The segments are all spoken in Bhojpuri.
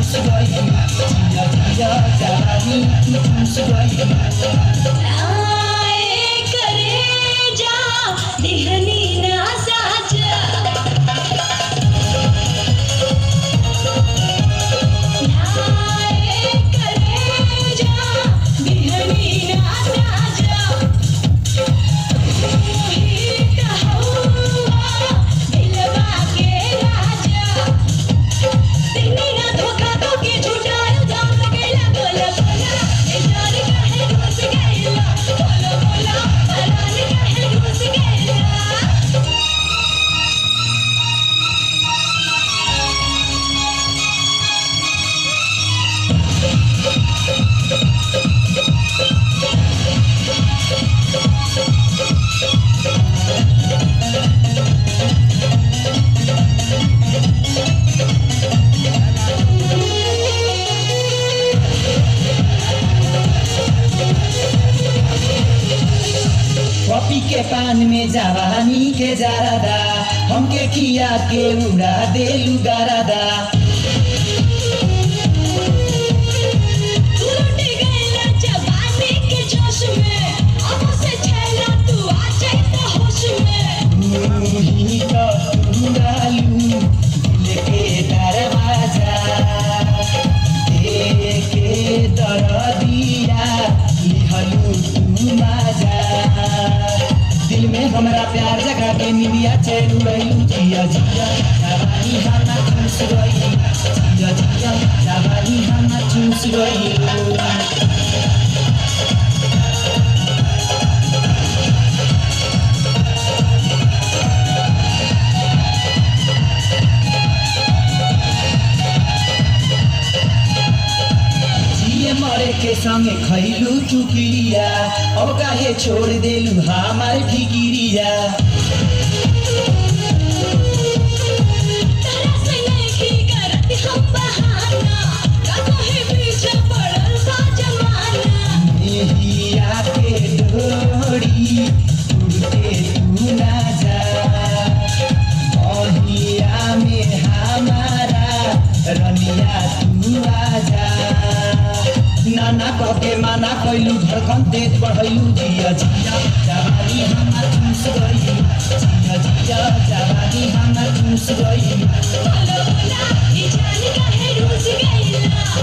चूस गई जिया जिया जवानी चूस गई करे जा दिहनी ना साजा कॉपी के पान में जवानी के जारादा हमके खिया के उड़ा दे लुगारादा दिल में हमारा प्यार जगा के निबिया चैन उड़ाई जिया जिया जवानी हम चूस गई जिया जिया जवानी हम चूस गई मरे के संगे खैलू चुकिया अब काहे छोड़ देलू हमार फिकिरिया मेहिया के डोरी उड़ते तू ना जा बहिया में हमारा रनिया तू आजा नाना कहके माना कैलू धड़कन तेज बढ़ैलू जिया जिया जवानी हम चूस गई जिया जिया जवानी हम चूस गई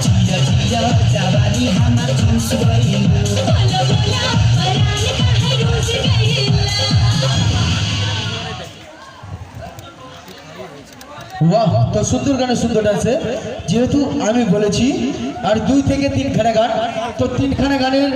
जिया जिया जवानी हम चूस गई वाह तो सुंदर गाने सुंदर डांस है जेहेतु আমি বলেছি আর 2 থেকে 3 খানা গান তো 3 খানা গানের